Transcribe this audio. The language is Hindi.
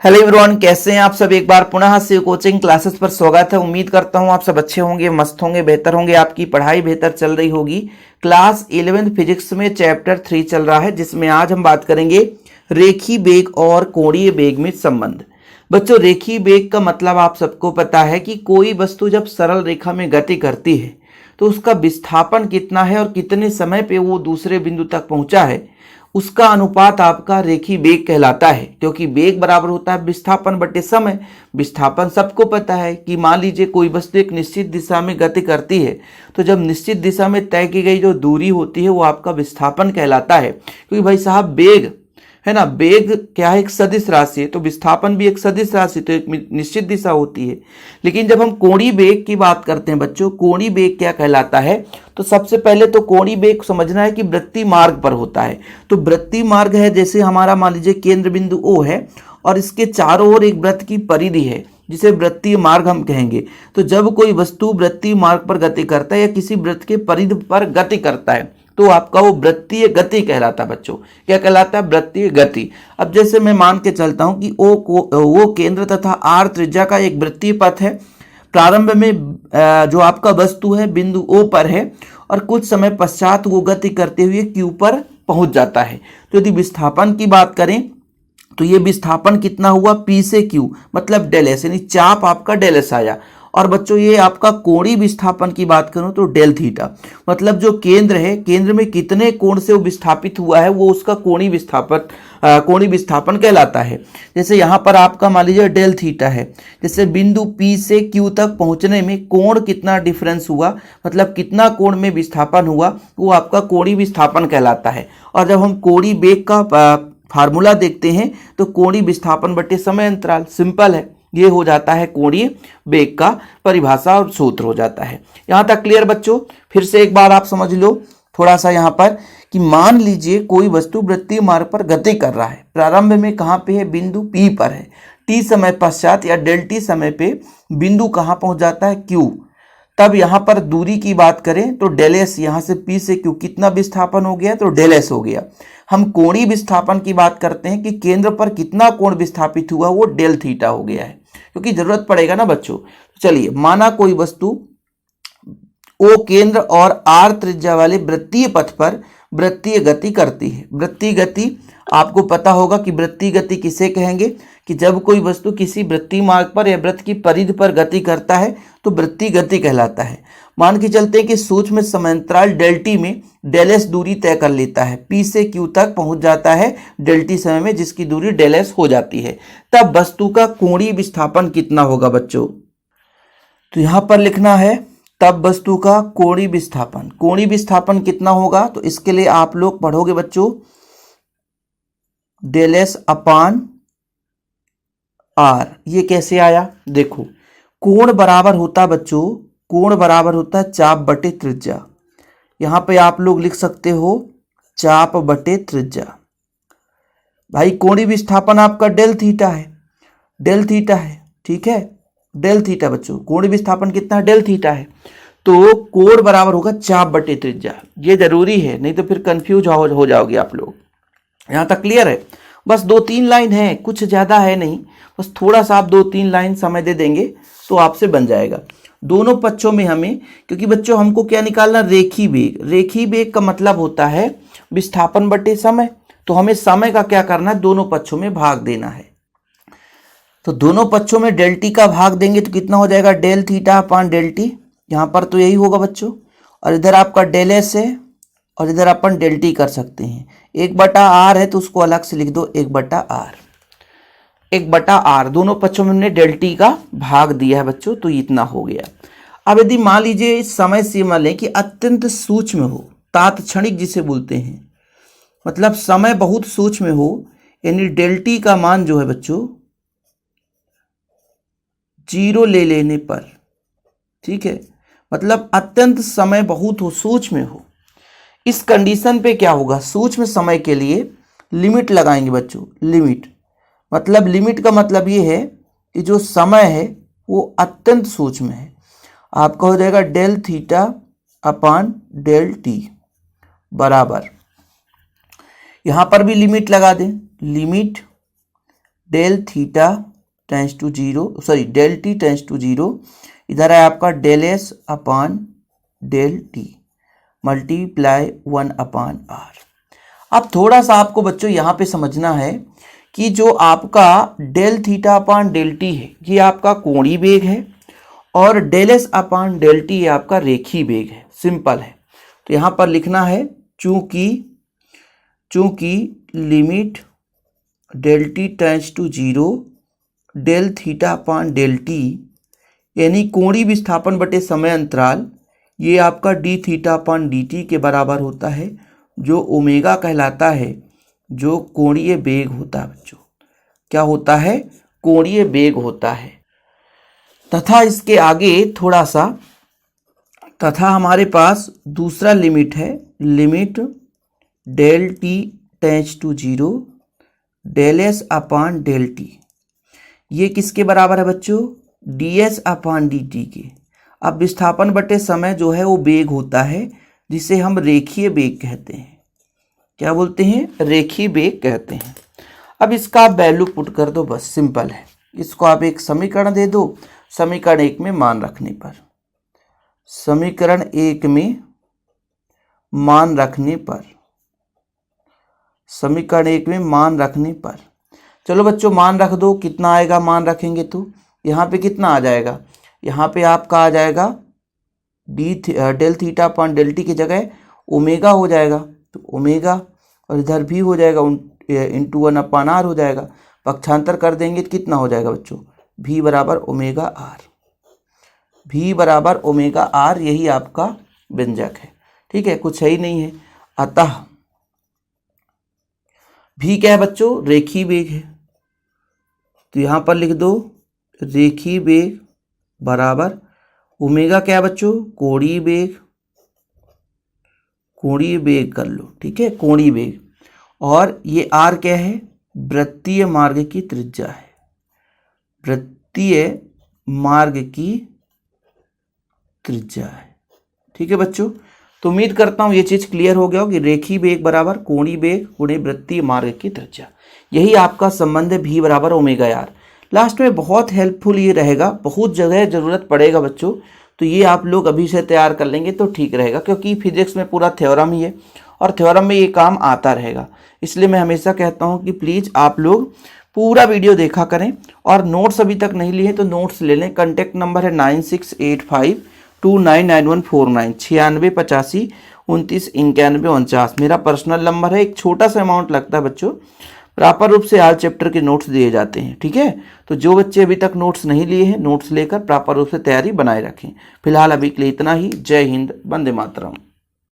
हेलो एवरीवन, कैसे हैं आप सब। एक बार पुनः शिव कोचिंग क्लासेस पर स्वागत है। उम्मीद करता हूं आप सब अच्छे होंगे, मस्त होंगे, बेहतर होंगे, आपकी पढ़ाई बेहतर चल रही होगी। क्लास 11th फिजिक्स में चैप्टर 3 चल रहा है, जिसमें आज हम बात करेंगे रेखीय वेग और कोणीय वेग में संबंध। बच्चों, रेखीय वेग का मतलब आप सबको पता है कि कोई वस्तु जब सरल रेखा में गति करती है तो उसका विस्थापन कितना है और कितने समय पे वो दूसरे बिंदु तक पहुंचा है, उसका अनुपात आपका रेखीय वेग कहलाता है। क्योंकि वेग बराबर होता है विस्थापन बटे समय। विस्थापन सबको पता है कि मान लीजिए कोई वस्तु एक निश्चित दिशा में गति करती है, तो जब निश्चित दिशा में तय की गई जो दूरी होती है वो आपका विस्थापन कहलाता है। क्योंकि भाई साहब, वेग है ना, वेग क्या है, एक सदिश राशि है, तो विस्थापन भी एक सदिश राशि, तो एक निश्चित दिशा होती है। लेकिन जब हम कोणीय वेग की बात करते हैं बच्चों, कोणीय वेग क्या कहलाता है, तो सबसे पहले तो कोणीय वेग समझना है कि वृत्तीय मार्ग पर होता है। तो वृत्तीय मार्ग है, जैसे हमारा मान लीजिए केंद्र बिंदु O है और इसके चारों ओर एक वृत्त की परिधि है, जिसे वृत्तीय मार्ग हम कहेंगे। तो जब कोई वस्तु वृत्तीय मार्ग पर गति करता है या किसी वृत्त के परिधि पर गति करता है तो आपका वो वृत्तीय गति कहलाता है। बच्चों, क्या कहलाता है? वृत्तीय गति। अब जैसे मैं मान के चलता हूं कि वो केंद्र तथा आर त्रिज्या का एक वृत्तीय पथ है। प्रारंभ में जो आपका वस्तु है बिंदु O पर है और कुछ समय पश्चात वो गति करते हुए Q पर पहुंच जाता है। तो यदि विस्थापन की बात करें तो ये विस्थापन कितना हुआ, P से Q, मतलब डेल एस, यानी चाप आपका डेल एस आया। और बच्चों, ये आपका कोणीय विस्थापन की बात करूं तो डेल थीटा, मतलब जो केंद्र है, केंद्र में कितने कोण से वो विस्थापित हुआ है वो उसका कोणीय विस्थापन कहलाता है। जैसे यहाँ पर आपका मान लीजिए डेल थीटा है, जैसे बिंदु P से Q तक पहुंचने में कोण कितना डिफरेंस हुआ, मतलब कितना कोण में विस्थापन हुआ, वो आपका कोणीय विस्थापन कहलाता है। और जब हम कोणीय वेग का फार्मूला देखते हैं तो कोणीय विस्थापन बटे समय अंतराल, सिंपल है, ये हो जाता है कोणीय वेग का परिभाषा और सूत्र हो जाता है। यहां तक क्लियर बच्चों? फिर से एक बार आप समझ लो थोड़ा सा यहां पर कि मान लीजिए कोई वस्तु वृत्तीय मार्ग पर गति कर रहा है। प्रारंभ में कहां पे है? बिंदु P पर है। T समय पश्चात या डेल T समय पे बिंदु कहां पहुंच जाता है? Q। तब यहां पर दूरी की बात करें तो डेल एस, यहां से P से Q कितना विस्थापन हो गया, तो डेल एस हो गया। हम कोणीय विस्थापन की बात करते हैं कि केंद्र पर कितना कोण विस्थापित हुआ, वो डेल थीटा हो गया है, क्योंकि जरूरत पड़ेगा ना बच्चों। चलिए, माना कोई वस्तु O केंद्र और R त्रिज्या वाले वृत्तीय पथ पर वृत्तीय गति करती है। वृत्तीय गति आपको पता होगा कि वृत्तीय गति किसे कहेंगे, कि जब कोई वस्तु किसी वृत्तीय मार्ग पर या वृत्त की परिधि पर गति करता है तो वृत्तीय गति कहलाता है। मान के चलते हैं कि सूक्ष्म समांतराल डेल टी में डेल एस दूरी तय कर लेता है, P से Q तक पहुंच जाता है डेल टी समय में, जिसकी दूरी डेल एस हो जाती है। तब वस्तु का कोणीय विस्थापन कितना होगा बच्चों? तो यहां पर लिखना है तब वस्तु का कोणीय विस्थापन। कोणीय विस्थापन कितना होगा, तो इसके लिए आप लोग पढ़ोगे बच्चों डेल एस अपान आर। ये कैसे आया? देखो, कोण बराबर होता बच्चों, कोण बराबर होता है चाप बटे त्रिज्या। यहां पे आप लोग लिख सकते हो चाप बटे त्रिज्या। भाई कोणीय विस्थापन आपका डेल थीटा है, डेल थीटा है, ठीक है, डेल थीटा बच्चों। कोणीय विस्थापन कितना? डेल थीटा है। तो कोण बराबर होगा चाप बटे त्रिज्या। ये जरूरी है, नहीं तो फिर कंफ्यूज हो जाओगे आप लोग। यहां तक क्लियर है? बस 2-3 लाइन है, कुछ ज्यादा है नहीं, बस थोड़ा सा आप 2-3 लाइन समय दे देंगे तो आपसे बन जाएगा। दोनों पक्षों में हमें, क्योंकि बच्चों हमको क्या निकालना? रेखीय वेग। रेखीय वेग का मतलब होता है विस्थापन बटे समय। तो हमें समय का क्या करना है? दोनों पक्षों में भाग देना है। तो दोनों पक्षों में डेल टी का भाग देंगे तो कितना हो जाएगा? Del theta upon del t. यहां पर तो यही होगा बच्चों। और इधर आपका डेल एस है और इधर अपन डेल टी कर सकते हैं। 1/r है तो उसको अलग से लिख दो, 1/r, 1/r। दोनों पक्षों में हमने डेल टी का भाग दिया है बच्चों, तो इतना हो गया। अब यदि मान लीजिए समय सीमा लें कि अत्यंत सूक्ष्म हो, तात्क्षणिक जिसे बोलते हैं, मतलब समय बहुत सूक्ष्म हो, यानी डेल टी का मान जो है बच्चों 0 ले लेने पर, ठीक है, मतलब अत्यंत समय बहुत हो, सूक्ष्म हो, इस कंडीशन पे क्या होगा? सूक्ष्म समय के लिए लिमिट लगाएंगे बच्चों। लिमिट मतलब, लिमिट का मतलब ये है कि जो समय है वो अत्यंत सूक्ष्म है। आपका हो जाएगा del theta upon del t बराबर, यहां पर भी लिमिट लगा दें, limit del theta tends to zero, sorry del t tends to zero, इधर है आपका del s upon del t multiply 1/r। अब थोड़ा सा आपको बच्चों यहाँ पे समझना है कि जो आपका del theta upon del t है ये आपका कोणीय वेग है और del s upon del t ये आपका रेखीय वेग है। सिंपल है। तो यहाँ पर लिखना है चूंकि limit del t tends to zero del theta upon del t यानी कोणीय विस्थापन बटे समय अंतराल ये आपका d theta upon d t के बराबर होता है, जो ओमेगा कहलाता है, जो कोणीय वेग होता है बच्चों। क्या होता है? कोणीय वेग होता है। तथा इसके आगे थोड़ा सा, तथा हमारे पास दूसरा लिमिट है, limit del t tends to zero del s upon del t, ये किसके बराबर है बच्चों? D s upon d t के। अब विस्थापन बटे समय जो है वो वेग होता है, जिसे हम रेखीय वेग कहते हैं। क्या बोलते हैं? रेखीय वेग कहते हैं। अब इसका आप वैल्यू पुट कर दो, बस सिंपल है। इसको आप एक समीकरण दे दो, समीकरण 1 में मान रखने पर, समीकरण 1 में मान रखने पर, समीकरण 1 में मान रखने पर, चलो बच्चों मान रख दो। कितना आएगा मान रखेंगे तो? यहाँ पे कितना आ जाएगा? यहाँ पे आपका आ जाएगा del theta upon del t की जगह ओमेगा हो जाएगा, तो ओमेगा, और इधर भी हो जाएगा इंटू 1/r हो जाएगा। पक्षांतर कर देंगे तो कितना हो जाएगा बच्चों? v बराबर ओमेगा आर, v बराबर ओमेगा आर, यही आपका व्यंजक है। ठीक है, कुछ है ही नहीं है। अतः v क्या है बच्चों? रेखीय वेग है। तो यहाँ पर लिख दो रेखीय वेग बराबर ओमेगा क्या है बच्चों? कोणीय वेग, कोणीय वेग कर लो। ठीक है, कोणीय वेग। और ये r क्या है? वृत्तीय मार्ग की त्रिज्या है, वृत्तीय मार्ग की त्रिज्या है। ठीक है बच्चों, तो उम्मीद करता हूँ ये चीज क्लियर हो गया हो कि रेखीय वेग बराबर कोणीय वेग गुणे वृत्तीय मार्ग की त्रिज्या, यही आपका संबंध है v बराबर ओमेगा आर। लास्ट में बहुत हेल्पफुल ये रहेगा, बहुत जगह जरूरत पड़ेगा बच्चों, तो ये आप लोग अभी से तैयार कर लेंगे तो ठीक रहेगा, क्योंकि फिजिक्स में पूरा थ्योरम ही है और थ्योरम में ये काम आता रहेगा। इसलिए मैं हमेशा कहता हूँ कि प्लीज़ आप लोग पूरा वीडियो देखा करें, और नोट्स अभी तक नहीं लिए तो नोट्स ले लें। कॉन्टैक्ट नंबर है 9685299149, 9685292949, मेरा पर्सनल नंबर है। एक छोटा सा अमाउंट लगता है बच्चों, प्रॉपर रूप से हर चैप्टर के नोट्स दिए जाते हैं। ठीक है, तो जो बच्चे अभी तक नोट्स नहीं लिए हैं, नोट्स लेकर प्रॉपर रूप से तैयारी बनाए रखें। फिलहाल अभी के लिए इतना ही। जय हिंद, वंदे मातरम।